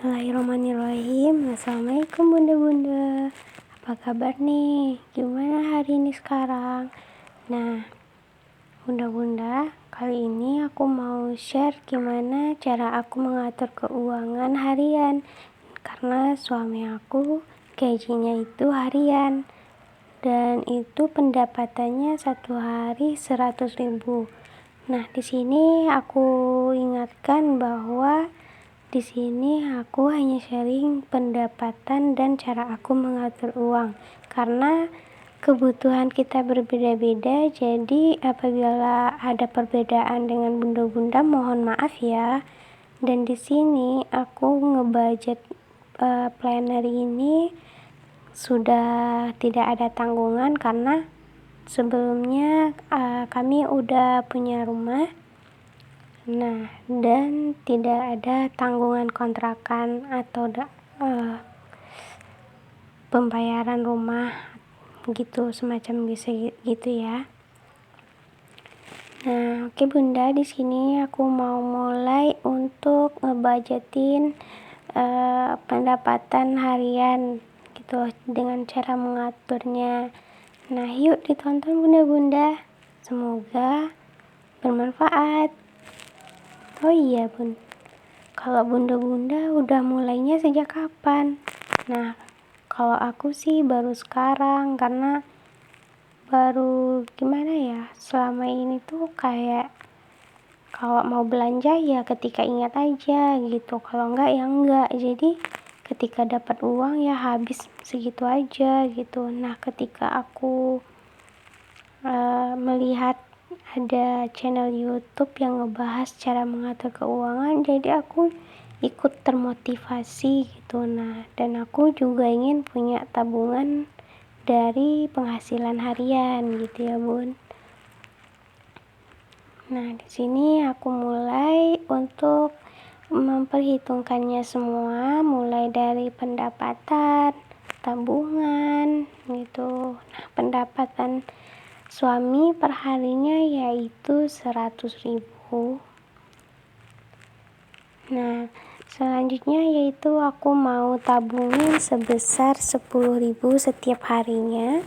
Bismillahirrahmanirrahim. Assalamualaikum bunda-bunda. Apa kabar nih? Gimana hari ini sekarang? Nah, bunda-bunda, kali ini aku mau share gimana cara aku mengatur keuangan harian. Karena suami aku gajinya itu harian. Dan itu pendapatannya satu hari 100.000. Nah, di sini aku ingatkan bahwa di sini aku hanya sharing pendapatan dan cara aku mengatur uang. Karena kebutuhan kita berbeda-beda, jadi apabila ada perbedaan dengan bunda-bunda mohon maaf ya. Dan di sini aku ngebudget planner ini sudah tidak ada tanggungan karena sebelumnya kami udah punya rumah. Nah, dan tidak ada tanggungan kontrakan atau pembayaran rumah gitu, semacam gitu ya. Nah, oke bunda, di sini aku mau mulai untuk ngebudgetin pendapatan harian gitu dengan cara mengaturnya. Nah, yuk ditonton bunda-bunda. Semoga bermanfaat. Oh iya bun, kalau bunda-bunda udah mulainya sejak kapan? Nah, kalau aku sih baru sekarang, karena baru gimana ya, selama ini tuh kayak kalau mau belanja ya ketika ingat aja gitu, kalau enggak ya enggak. Jadi ketika dapat uang ya habis segitu aja gitu. Nah, ketika aku melihat ada channel YouTube yang ngebahas cara mengatur keuangan, jadi aku ikut termotivasi gitu. Nah, dan aku juga ingin punya tabungan dari penghasilan harian gitu ya bun. Nah, di sini aku mulai untuk memperhitungkannya semua, mulai dari pendapatan, tabungan gitu. Nah, pendapatan suami perharinya yaitu 100.000. Nah, selanjutnya yaitu aku mau tabungin sebesar 10.000 setiap harinya.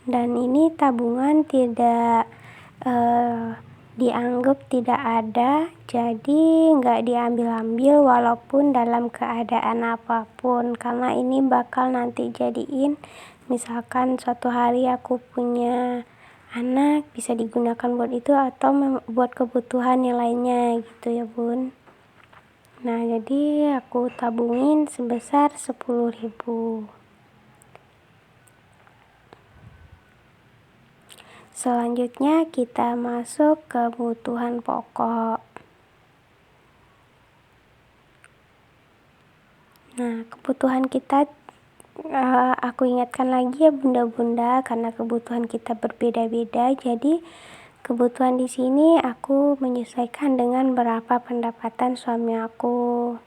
Dan ini tabungan tidak dianggap tidak ada, jadi nggak diambil-ambil walaupun dalam keadaan apapun, karena ini bakal nanti jadiin, misalkan suatu hari aku punya anak, bisa digunakan buat itu atau buat kebutuhan yang lainnya gitu ya bun. Nah, jadi aku tabungin sebesar 10.000. Selanjutnya kita masuk ke kebutuhan pokok. Nah, kebutuhan kita aku ingatkan lagi ya bunda-bunda, karena kebutuhan kita berbeda-beda. Jadi kebutuhan di sini aku menyesuaikan dengan berapa pendapatan suami aku.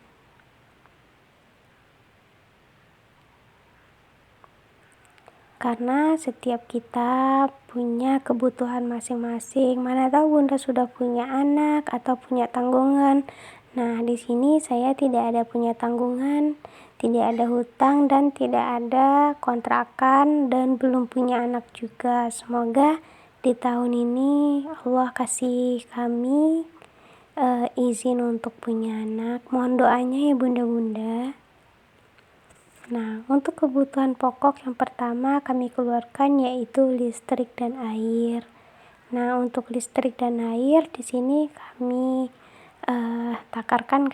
Karena setiap kita punya kebutuhan masing-masing. Mana tahu bunda sudah punya anak atau punya tanggungan. Nah, di sini saya tidak ada punya tanggungan, tidak ada hutang, dan tidak ada kontrakan, dan belum punya anak juga. Semoga di tahun ini Allah kasih kami izin untuk punya anak. Mohon doanya ya bunda-bunda. Nah, untuk kebutuhan pokok yang pertama kami keluarkan yaitu listrik dan air. Nah, untuk listrik dan air di sini kami takarkan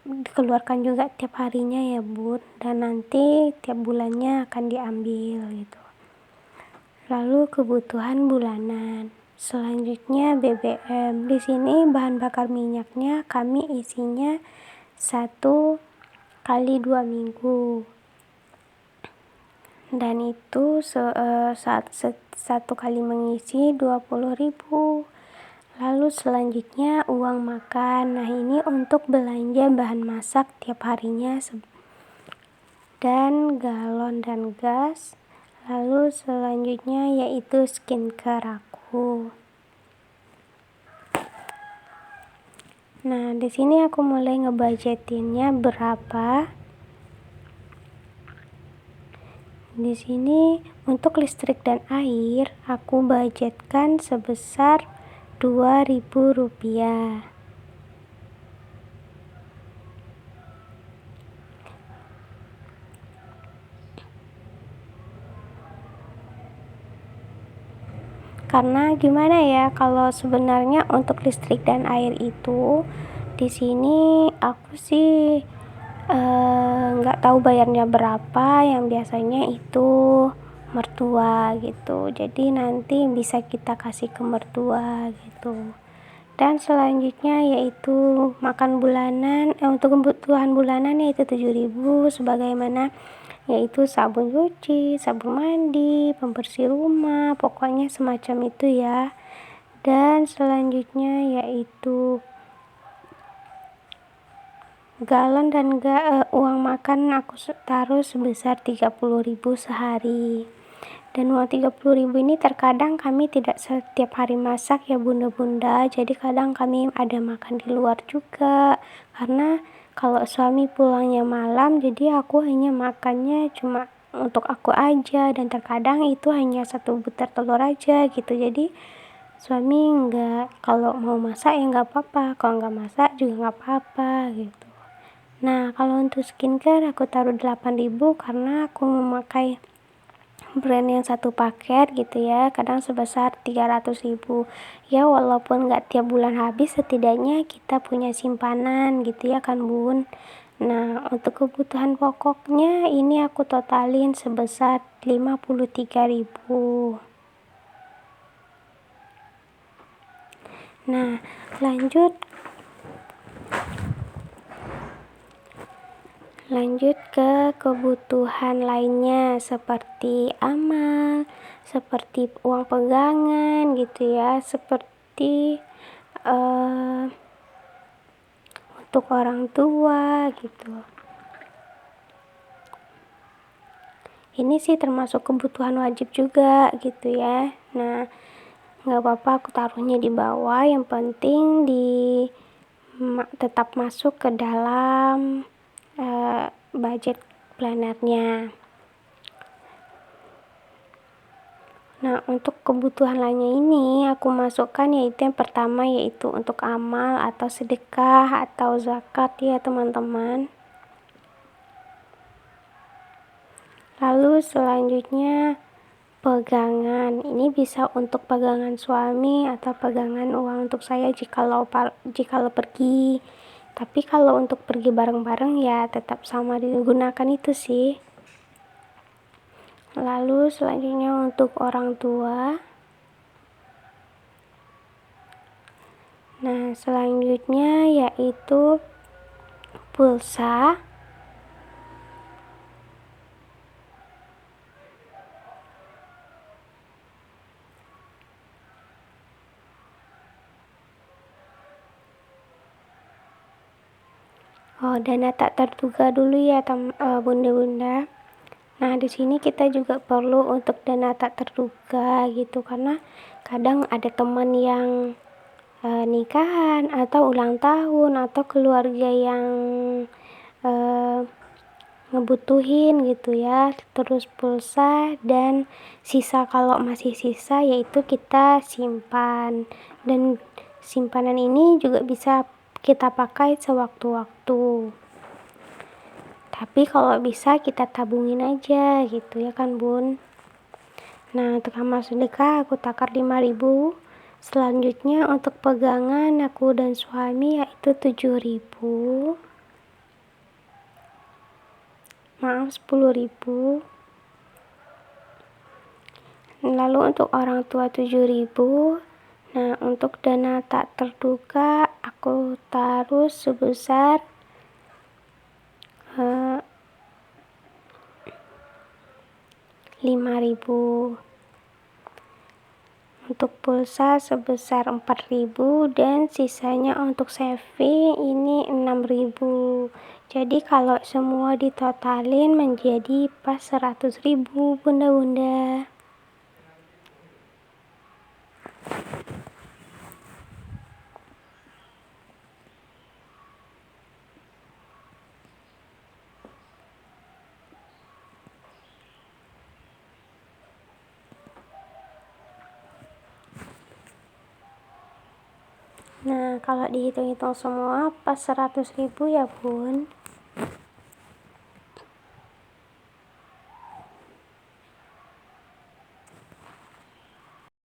dikeluarkan juga tiap harinya ya bun, dan nanti tiap bulannya akan diambil gitu. Lalu kebutuhan bulanan. Selanjutnya BBM. Di sini bahan bakar minyaknya kami isinya 1 kali 2 minggu, dan itu satu kali mengisi 20.000. Lalu selanjutnya uang makan. Nah, ini untuk belanja bahan masak tiap harinya dan galon dan gas. Lalu selanjutnya yaitu skincare aku. Nah, di sini aku mulai ngebudgetinnya berapa. Di sini untuk listrik dan air aku budgetkan sebesar Rp2.000. Karena gimana ya, kalau sebenarnya untuk listrik dan air itu di sini aku sih nggak tahu bayarnya berapa, yang biasanya itu mertua gitu. Jadi nanti bisa kita kasih ke mertua gitu. Dan selanjutnya yaitu makan bulanan, untuk kebutuhan bulanan yaitu 7.000, sebagaimana yaitu sabun cuci, sabun mandi, pembersih rumah, pokoknya semacam itu ya. Dan selanjutnya yaitu galon dan uang makan aku taruh sebesar 30.000 sehari. Dan uang 30.000 ini terkadang kami tidak setiap hari masak ya bunda-bunda, jadi kadang kami ada makan di luar juga, karena kalau suami pulangnya malam jadi aku hanya makannya cuma untuk aku aja, dan terkadang itu hanya 1 butir telur aja gitu. Jadi suami kalau mau masak ya nggak apa-apa, kalau nggak masak juga nggak apa-apa gitu. Nah, kalau untuk skincare aku taruh 8.000 karena aku memakai brand yang satu paket gitu ya, kadang sebesar 300.000 ya, walaupun nggak tiap bulan habis, setidaknya kita punya simpanan gitu ya kan bun. Nah, untuk kebutuhan pokoknya ini aku totalin sebesar 53.000. Nah, lanjut ke kebutuhan lainnya seperti amal, seperti uang pegangan gitu ya, seperti untuk orang tua gitu. Ini sih termasuk kebutuhan wajib juga gitu ya. Nah, nggak apa-apa aku taruhnya di bawah, yang penting tetap masuk ke dalam budget plannernya. Nah, untuk kebutuhan lainnya ini aku masukkan yaitu yang pertama yaitu untuk amal atau sedekah atau zakat ya teman-teman. Lalu selanjutnya pegangan. Ini bisa untuk pegangan suami atau pegangan uang untuk saya jikalau pergi. Tapi kalau untuk pergi bareng-bareng ya tetap sama digunakan itu sih. Lalu selanjutnya untuk orang tua. Nah, selanjutnya yaitu pulsa. Dana tak terduga dulu ya bunda-bunda. Nah, di sini kita juga perlu untuk dana tak terduga gitu, karena kadang ada teman yang nikahan atau ulang tahun atau keluarga yang ngebutuhin gitu ya. Terus pulsa dan sisa, kalau masih sisa yaitu kita simpan, dan simpanan ini juga bisa kita pakai sewaktu-waktu. Tapi kalau bisa kita tabungin aja gitu ya kan bun. Nah, untuk amal sedekah aku takar 5.000. Selanjutnya untuk pegangan aku dan suami yaitu 7.000. Maaf, 10.000. Lalu untuk orang tua 7.000. Nah, untuk dana tak terduga aku taruh sebesar 5.000. Untuk pulsa sebesar 4.000 dan sisanya untuk saving ini 6.000. Jadi kalau semua ditotalin menjadi pas 100.000 bunda-bunda. Nah, kalau dihitung-hitung semua pas 100.000 ya bun.